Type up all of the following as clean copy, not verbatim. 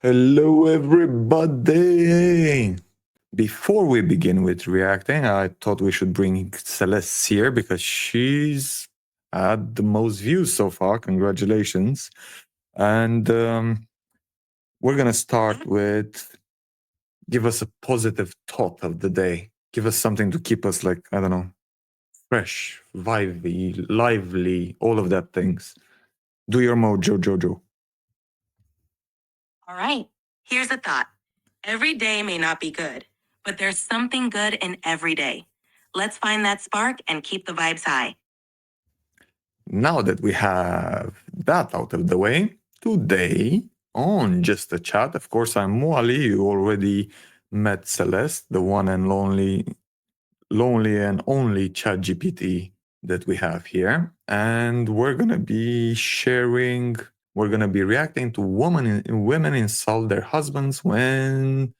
Hello, everybody. Before we begin with reacting, I thought we should bring Celeste here because she's had the most views so far. Congratulations. And we're going to start with give us a positive thought of the day. Give us something to keep us, like, I don't know, fresh, vibey, lively, all of that things. Do your mojo, Jojo. All right, here's a thought. Every day may not be good, but there's something good in every day. Let's find that spark and keep the vibes high. Now that we have that out of the way, today on Just a Chat, of course, I'm Muali. You already met Celeste, the one and lonely and only Chat GPT that we have here. And we're going to be reacting to women insult their husbands when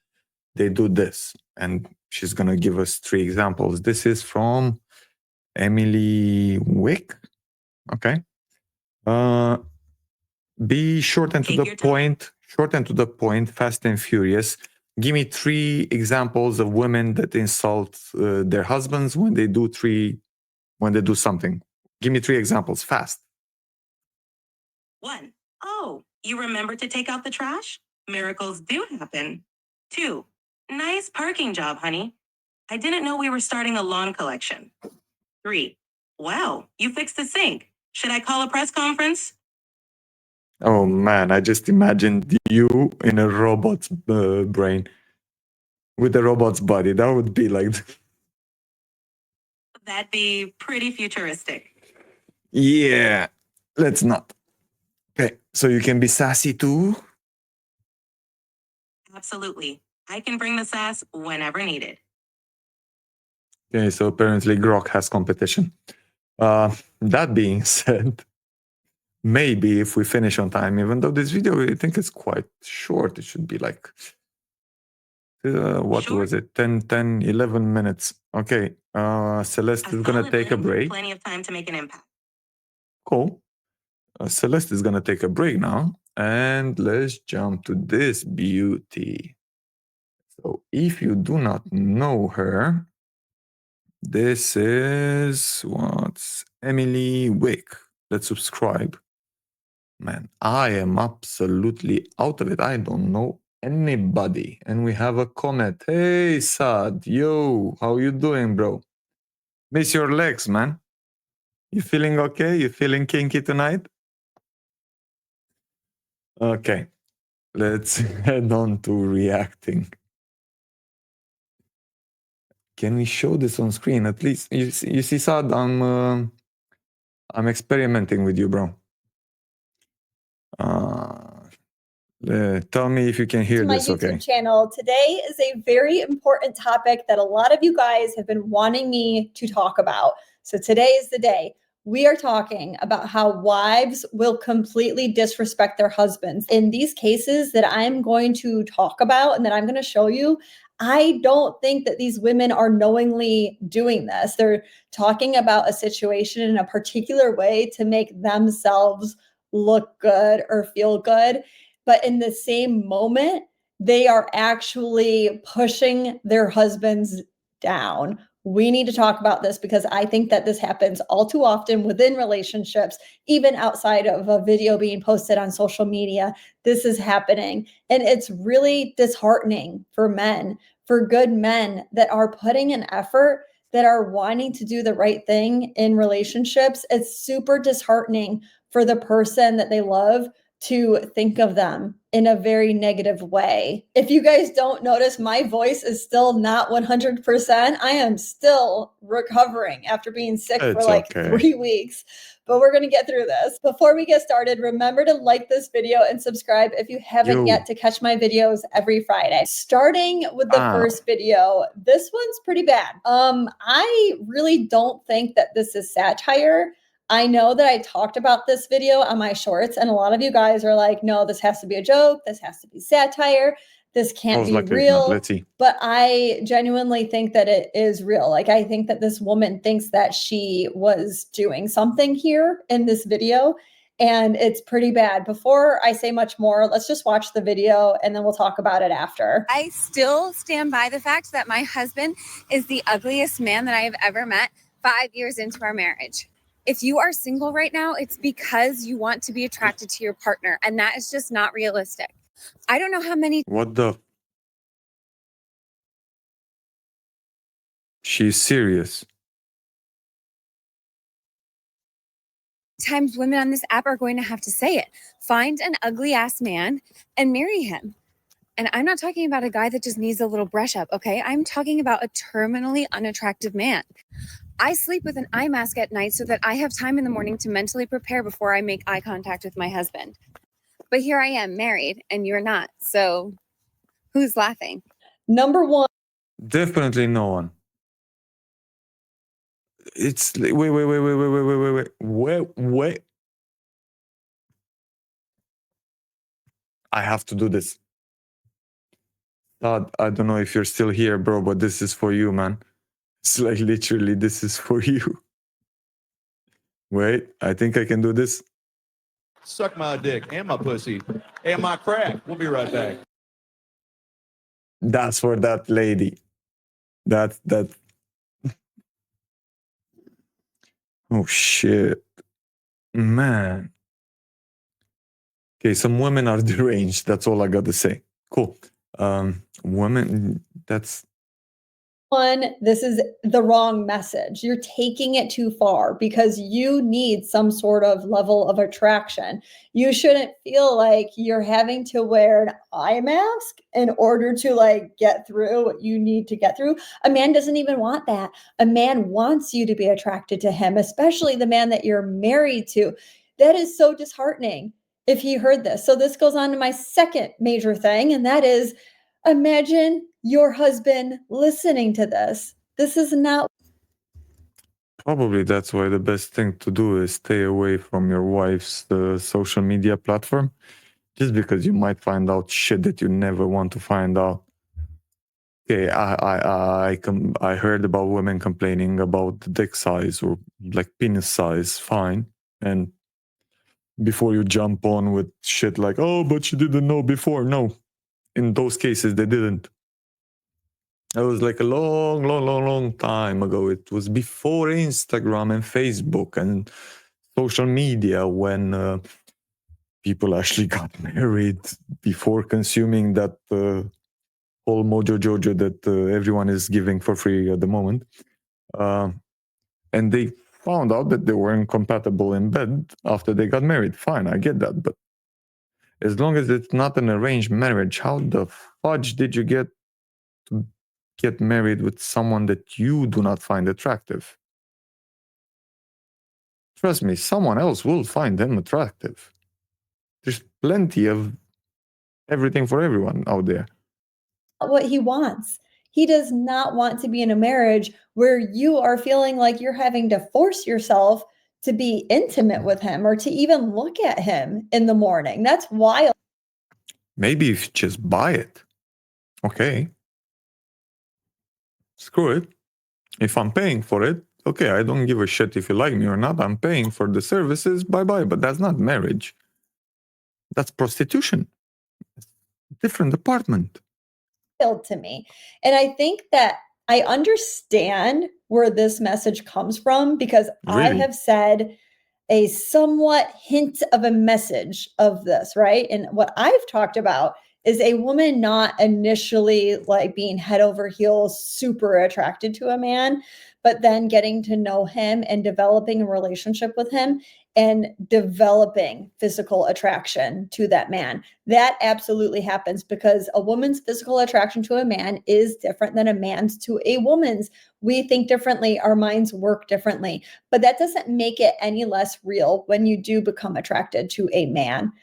they do this. And she's going to give us 3 examples. This is from Emily Wick. Okay. Be short and to the point, fast and furious. Give me 3 examples of women that insult their husbands when they do something. Give me 3 examples, fast. 1. Oh, you remember to take out the trash? Miracles do happen. 2. Nice parking job, honey. I didn't know we were starting a lawn collection. 3. Wow, you fixed the sink. Should I call a press conference? Oh man, I just imagined you in a robot's brain with a robot's body. That would be like That'd be pretty futuristic. Yeah, let's not. Okay, so you can be sassy too? Absolutely. I can bring the sass whenever needed. Okay, so apparently Grok has competition. That being said, maybe if we finish on time, even though this video, I think it's quite short, it should be like, what was it? 11 minutes. Okay, Celeste is going to take a break. Plenty of time to make an impact. Cool. Celeste is going to take a break now. And let's jump to this beauty. So if you do not know her, this is what's Emily Wick. Let's subscribe. Man, I am absolutely out of it. I don't know anybody. And we have a comment. Hey, Sad. Yo, how you doing, bro? Miss your legs, man. You feeling okay? You feeling kinky tonight? Okay. Let's head on to reacting. Can we show this on screen at least? You see, Sad, I'm experimenting with you, bro. Tell me if you can hear this, okay? My YouTube channel. Today is a very important topic that a lot of you guys have been wanting me to talk about. So today is the day. We are talking about how wives will completely disrespect their husbands. In these cases that I'm going to talk about and that I'm going to show you, I don't think that these women are knowingly doing this. They're talking about a situation in a particular way to make themselves look good or feel good. But in the same moment, they are actually pushing their husbands down. We need to talk about this because I think that this happens all too often within relationships, even outside of a video being posted on social media. This is happening. And it's really disheartening for men, for good men that are putting an effort, that are wanting to do the right thing in relationships. It's super disheartening for the person that they love to think of them in a very negative way. If you guys don't notice, my voice is still not 100%. I am still recovering after being sick for like 3 weeks, but we're going to get through this. Before we get started, remember to like this video and subscribe if you haven't yet to catch my videos every Friday. Starting with the first video, this one's pretty bad. I really don't think that this is satire. I know that I talked about this video on my shorts, and a lot of you guys are like, no, this has to be a joke. This has to be satire. This can't be real. Let's see. But I genuinely think that it is real. Like, I think that this woman thinks that she was doing something here in this video. and it's pretty bad. Before I say much more, let's just watch the video and then we'll talk about it after. I still stand by the fact that my husband is the ugliest man that I have ever met 5 years into our marriage. If you are single right now, it's because you want to be attracted to your partner, and that is just not realistic. I don't know how many What the? She's serious. times women on this app are going to have to say it. Find an ugly ass man and marry him. And I'm not talking about a guy that just needs a little brush up, okay? I'm talking about a terminally unattractive man. I sleep with an eye mask at night so that I have time in the morning to mentally prepare before I make eye contact with my husband. But here I am, married, and you're not. So who's laughing? Number one. Definitely no one. It's wait. I have to do this. God, I don't know if you're still here, bro, but this is for you, man. It's like literally, this is for you. Wait, I think I can do this. Suck my dick and my pussy and my crack. We'll be right back. That's for that lady. That. Oh shit, man. Okay, some women are deranged. That's all I got to say. Cool. Women. That's. One, this is the wrong message. You're taking it too far because you need some sort of level of attraction. You shouldn't feel like you're having to wear an eye mask in order to like get through what you need to get through. A man doesn't even want that. A man wants you to be attracted to him, especially the man that you're married to. That is so disheartening if he heard this. So this goes on to my second major thing, and that is imagine your husband listening to this. This is not. Probably that's why the best thing to do is stay away from your wife's social media platform, just because you might find out shit that you never want to find out. Okay, I heard about women complaining about the dick size or like penis size, fine. And before you jump on with shit like, oh, but she didn't know before. No, in those cases, they didn't. It was like a long time ago. It was before Instagram and Facebook and social media when people actually got married before consuming that whole mojo jojo that everyone is giving for free at the moment. And they found out that they weren't compatible in bed after they got married. Fine, I get that. But as long as it's not an arranged marriage, how the fudge did you get married with someone that you do not find attractive? Trust me, someone else will find them attractive. There's plenty of everything for everyone out there. What he wants. He does not want to be in a marriage where you are feeling like you're having to force yourself to be intimate with him or to even look at him in the morning. That's wild. Maybe if you just buy it. Okay. Screw it. If I'm paying for it, okay, I don't give a shit if you like me or not. I'm paying for the services, bye-bye. But that's not marriage. That's prostitution. Different department. To me. And I think that I understand where this message comes from because I Really? have said a somewhat hint of a message of this, right? And what I've talked about is a woman not initially like being head over heels super attracted to a man, but then getting to know him and developing a relationship with him and developing physical attraction to that man. That absolutely happens because a woman's physical attraction to a man is different than a man's to a woman's. We think differently, our minds work differently, but that doesn't make it any less real when you do become attracted to a man.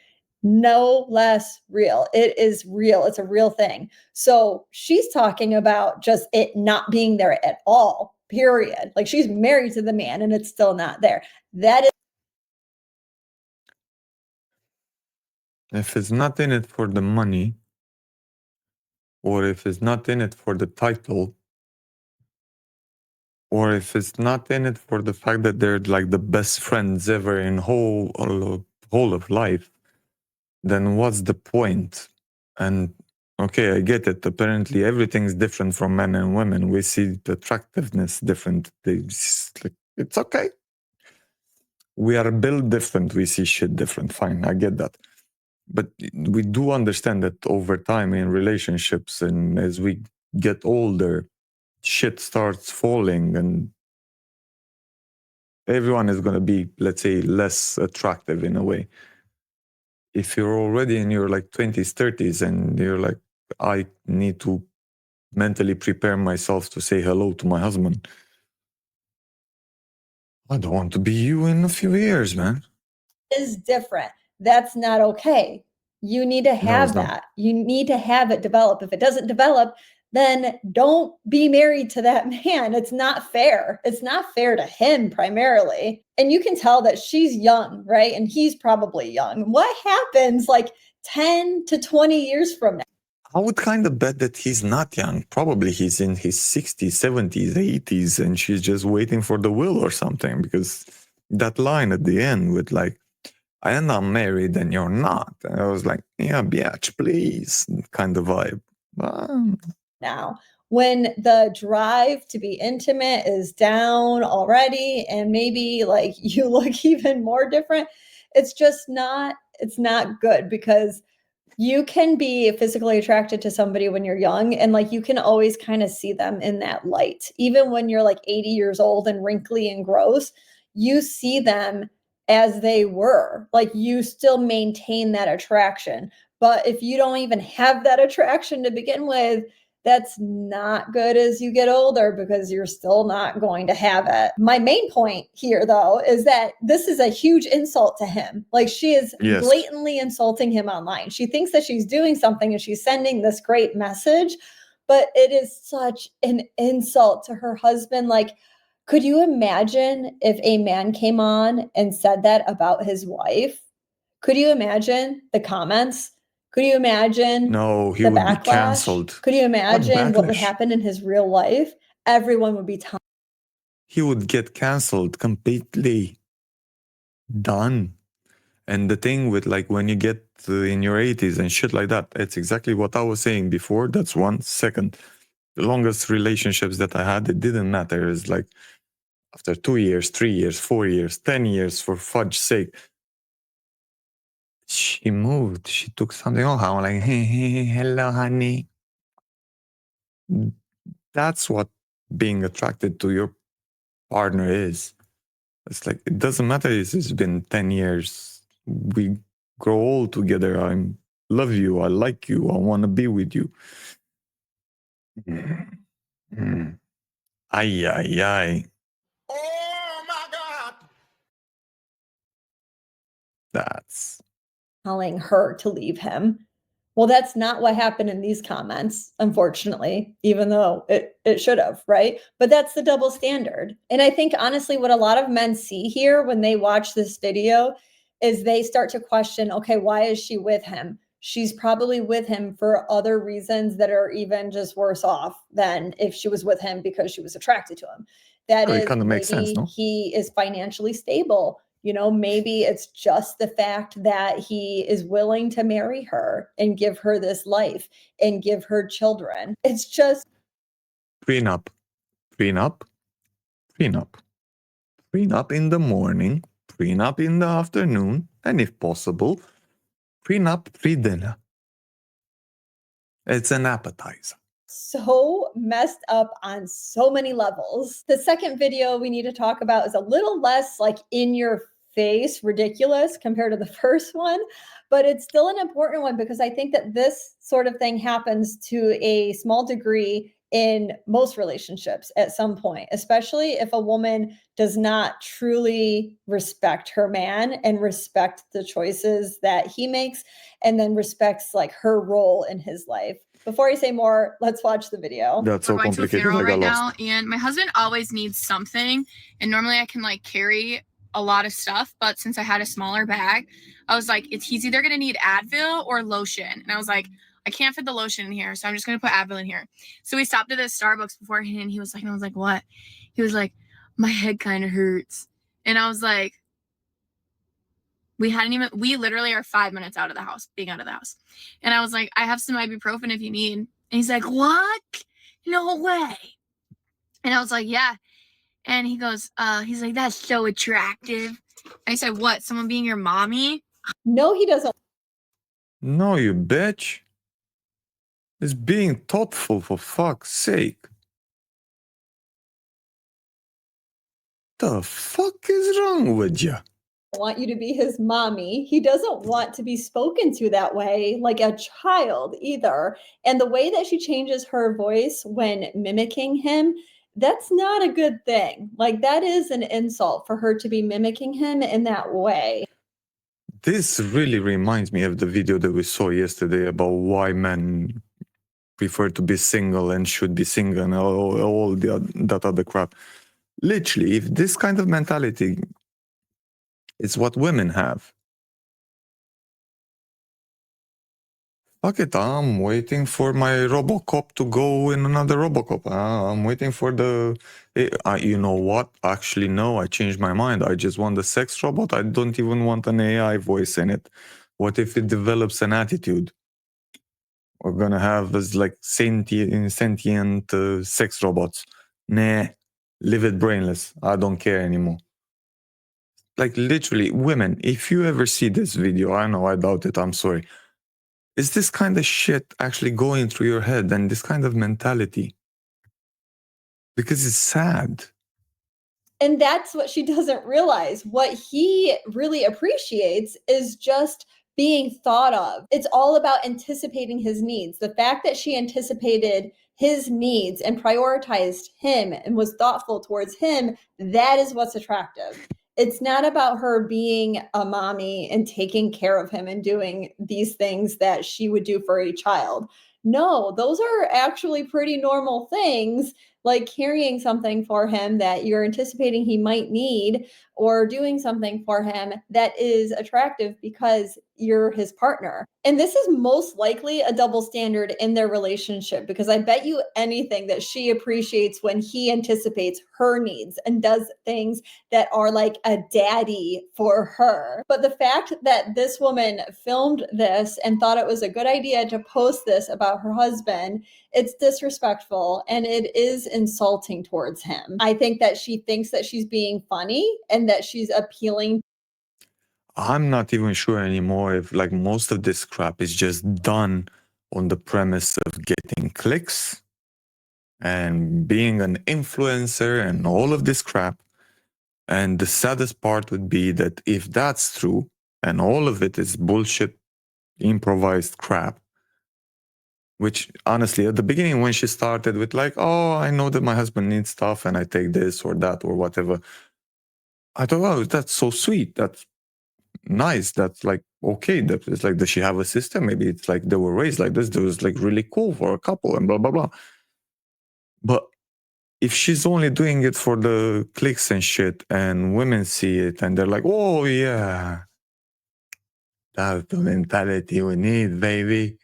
No less real. It is real. It's a real thing. So she's talking about just it not being there at all, period. Like she's married to the man and it's still not there. That is. If it's not in it for the money, or if it's not in it for the title, or if it's not in it for the fact that they're like the best friends ever in whole whole of life, then what's the point? And okay, I get it. Apparently, everything's different from men and women. We see the attractiveness different. It's okay. We are built different. We see shit different. Fine, I get that. But we do understand that over time in relationships and as we get older, shit starts falling and everyone is going to be, let's say, less attractive in a way. If you're already in your like 20s, 30s, and you're like, I need to mentally prepare myself to say hello to my husband, I don't want to be you in a few years, man. Is different. That's not okay. You need to have not. that. You need to have it develop. If it doesn't develop, then don't be married to that man. It's not fair. It's not fair to him primarily. And you can tell that she's young, right? And he's probably young. What happens like 10 to 20 years from now? I would kind of bet that he's not young. Probably he's in his 60s, 70s, 80s, and she's just waiting for the will or something, because that line at the end with like, I am not married and you're not. And I was like, yeah, bitch, please, kind of vibe. Now, when the drive to be intimate is down already and maybe like you look even more different, it's not good, because you can be physically attracted to somebody when you're young and like you can always kind of see them in that light. Even when you're like 80 years old and wrinkly and gross, you see them as they were. Like you still maintain that attraction. But if you don't even have that attraction to begin with, that's not good as you get older, because you're still not going to have it. My main point here, though, is that this is a huge insult to him. Like she is blatantly insulting him online. She thinks that she's doing something and she's sending this great message, but it is such an insult to her husband. Like, could you imagine if a man came on and said that about his wife? Could you imagine the comments? Could you imagine No, he the would backlash? be canceled. Could you imagine what would backlash? happen in his real life? Everyone would be He would get canceled completely. Done. And the thing with like when you get in your 80s and shit like that, it's exactly what I was saying before. That's 1 second. The longest relationships that I had, it didn't matter. It's like after 2 years, 3 years, 4 years, 10 years, for fudge's sake, she moved. She took something off. I'm like, hey, hello, honey. That's what being attracted to your partner is. It's like, it doesn't matter if it's been 10 years. We grow old together. I love you. I like you. I want to be with you. Ay, ay, ay. Oh my God. That's telling her to leave him. Well, that's not what happened in these comments, unfortunately, even though it should have, right? But that's the double standard. And I think honestly, what a lot of men see here when they watch this video is they start to question, okay, why is she with him? She's probably with him for other reasons that are even just worse off than if she was with him because she was attracted to him. That it is, kind of makes sense, maybe no? he is financially stable. You know, maybe it's just the fact that he is willing to marry her and give her this life and give her children. It's just Prenup, prenup, prenup. Prenup in the morning, prenup in the afternoon, and if possible, prenup pre-dinner. It's an appetizer. so messed up on so many levels. The second video we need to talk about is a little less like in your face ridiculous compared to the first one, but it's still an important one because I think that this sort of thing happens to a small degree in most relationships at some point, especially if a woman does not truly respect her man and respect the choices that he makes and then respects like her role in his life. Before I say more, let's watch the video. That's so We're going to a complicated. funeral I got right now, lost. and my husband always needs something, and normally I can like carry a lot of stuff, but since I had a smaller bag, I was like, he's either gonna need Advil or lotion, and I was like, I can't fit the lotion in here, so I'm just gonna put Advil in here. So we stopped at this Starbucks beforehand, and he was like, and I was like, what? He was like, my head kind of hurts, and I was like, We literally are 5 minutes out of the house, being out of the house. And I was like, I have some ibuprofen if you need. And he's like, what? No way. And I was like, yeah. And he goes, he's like, that's so attractive. And I said, what? Someone being your mommy? No, he doesn't No, you bitch. It's being thoughtful, for fuck's sake. The fuck is wrong with you? want you to be his mommy. He doesn't want to be spoken to that way, like a child either. And the way that she changes her voice when mimicking him, that's not a good thing. Like, that is an insult for her to be mimicking him in that way. This really reminds me of the video that we saw yesterday about why men prefer to be single and should be single and all that other crap. Literally, if this kind of mentality is what women have, fuck it, I'm waiting for my Robocop to go in another Robocop. I'm waiting for the... you know what? Actually, no, I changed my mind. I just want the sex robot. I don't even want an AI voice in it. What if it develops an attitude? We're gonna have this like sentient sex robots. Nah, leave it brainless. I don't care anymore. Like literally, women, if you ever see this video, I know, I doubt it, I'm sorry. Is this kind of shit actually going through your head and this kind of mentality? Because it's sad. And that's what she doesn't realize. What he really appreciates is just being thought of. It's all about anticipating his needs. The fact that she anticipated his needs and prioritized him and was thoughtful towards him, that is what's attractive. It's not about her being a mommy and taking care of him and doing these things that she would do for a child. No, those are actually pretty normal things, like carrying something for him that you're anticipating he might need, or doing something for him that is attractive because you're his partner. And this is most likely a double standard in their relationship, because I bet you anything that she appreciates when he anticipates her needs and does things that are like a daddy for her. But the fact that this woman filmed this and thought it was a good idea to post this about her husband, it's disrespectful and it is insulting towards him. I think that she thinks that she's being funny and that she's appealing. I'm not even sure anymore if like most of this crap is just done on the premise of getting clicks and being an influencer and all of this crap. And the saddest part would be that if that's true and all of it is bullshit, improvised crap, which honestly, at the beginning when she started with like, oh, I know that my husband needs stuff and I take this or that or whatever, I thought, oh, that's so sweet. That's nice. That's like, okay. That it's like, does she have a sister? Maybe it's like they were raised like this. That was like really cool for a couple and blah, blah, blah. But if she's only doing it for the clicks and shit and women see it and they're like, oh yeah, that's the mentality we need, baby.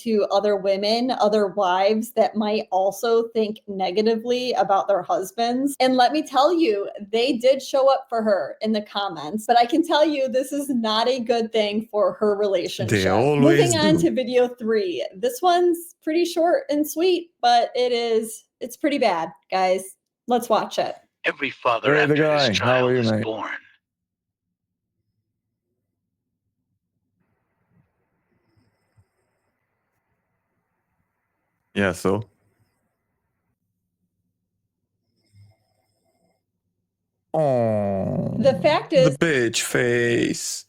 To other women, other wives that might also think negatively about their husbands. And let me tell you, they did show up for her in the comments, but I can tell you this is not a good thing for her relationship. They always Moving on do. to video 3. This one's pretty short and sweet, but it's pretty bad, guys. Let's watch it. Every father Hey, the after guy. his How child are you, is mate? born. Yeah, so? Oh, The fact is, the bitch face.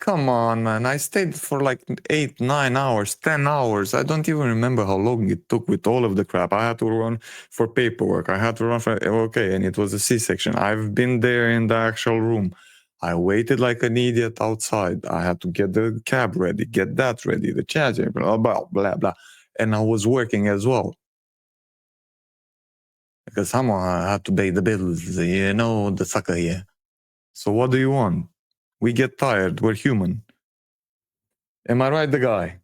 Come on, man. I stayed for like 8, 9 hours, 10 hours. I don't even remember how long it took with all of the crap. I had to run for paperwork. I had to run for, okay, and it was a C-section. I've been there in the actual room. I waited like an idiot outside. I had to get the cab ready, get that ready, the charger, blah, blah, blah, blah. And I was working as well. Because someone had to pay the bills, you know, the sucker here. So what do you want? We get tired. We're human. Am I right, the guy?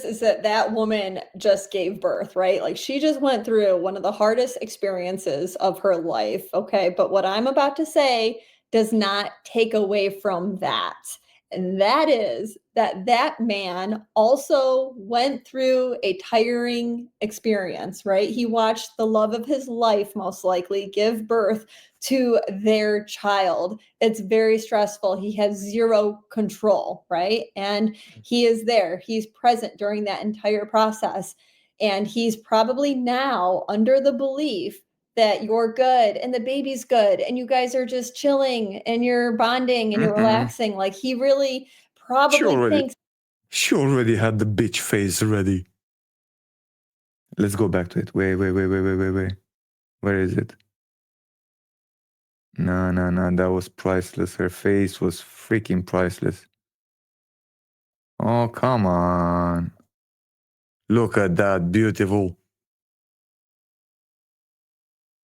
is that that woman just gave birth, right? Like she just went through one of the hardest experiences of her life. Okay. But what I'm about to say does not take away from that. And that is that that man also went through a tiring experience, right? He watched the love of his life, most likely, give birth to their child. It's very stressful. He has zero control, right? And he is there. He's present during that entire process. And he's probably now under the belief that you're good and the baby's good and you guys are just chilling and you're bonding and you're relaxing. Like he really probably thinks She already had the bitch face ready. Let's go back to it. Wait. Where is it? No. That was priceless. Her face was freaking priceless. Oh, come on. Look at that. Beautiful.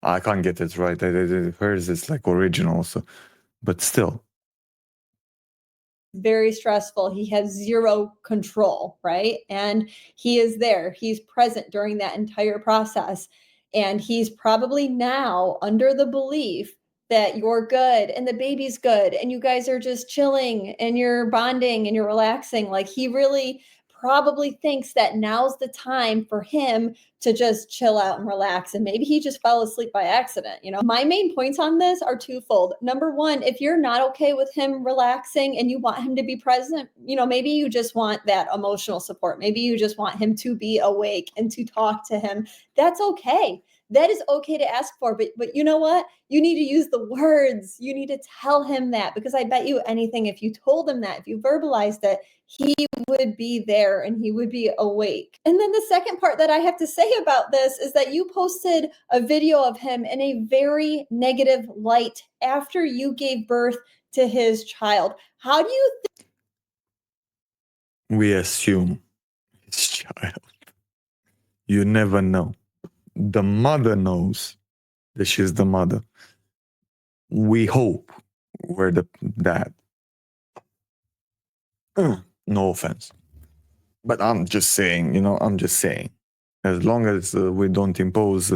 I can't get it right. Hers is like original, so, but still. very stressful. He has zero control, right? And he is there. He's present during that entire process. And he's probably now under the belief that you're good and the baby's good and you guys are just chilling and you're bonding and you're relaxing. Like he really probably thinks that now's the time for him to just chill out and relax. And maybe he just fell asleep by accident. You know, my main points on this are twofold. Number one, if you're not okay with him relaxing and you want him to be present, you know, maybe you just want that emotional support. Maybe you just want him to be awake and to talk to him. That's okay. That is okay to ask for, but you know what? You need to use the words. You need to tell him that, because I bet you anything, if you told him that, if you verbalized it, he would be there and he would be awake. And then the second part that I have to say about this is that you posted a video of him in a very negative light after you gave birth to his child. How do you We assume his child. You never know. The mother knows that she's the mother. We hope we're the dad. No offense. But I'm just saying, as long as we don't impose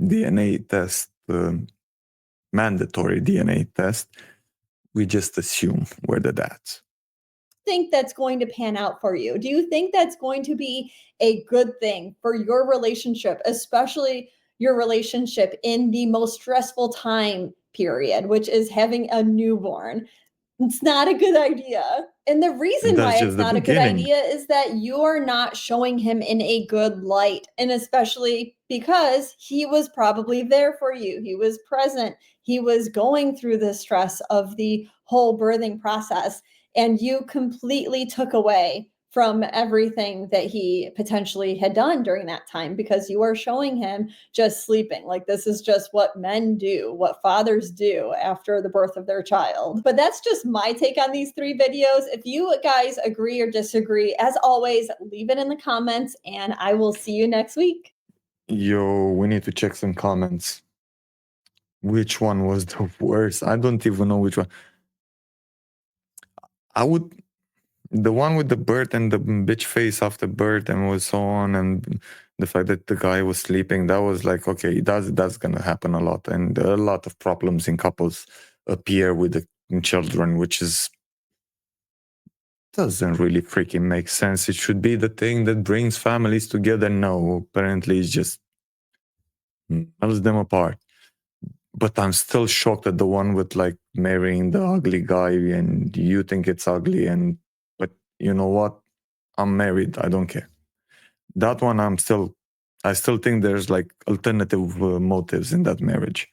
DNA test, mandatory DNA test, we just assume we're the dads. think that's going to pan out for you? Do you think that's going to be a good thing for your relationship, especially your relationship in the most stressful time period, which is having a newborn? It's not a good idea. And the reason That's why just it's the not a good beginning. idea is that you're not showing him in a good light. And especially because he was probably there for you. He was present. He was going through the stress of the whole birthing process. And you completely took away from everything that he potentially had done during that time, because you are showing him just sleeping. Like this is just what men do, what fathers do after the birth of their child. But that's just my take on these 3 videos. If you guys agree or disagree, as always, leave it in the comments and I will see you next week. Yo, we need to check some comments. Which one was the worst? I don't even know which one. The one with the bird and the bitch face after bird and was so on, and the fact that the guy was sleeping, that was like, okay, that's gonna happen a lot. And a lot of problems in couples appear with the children, which doesn't really freaking make sense. It should be the thing that brings families together. No, apparently it's just melts them apart. But I'm still shocked at the one with like marrying the ugly guy and you think it's ugly, but you know what? I'm married. I don't care. That one I still think there's like alternative motives in that marriage.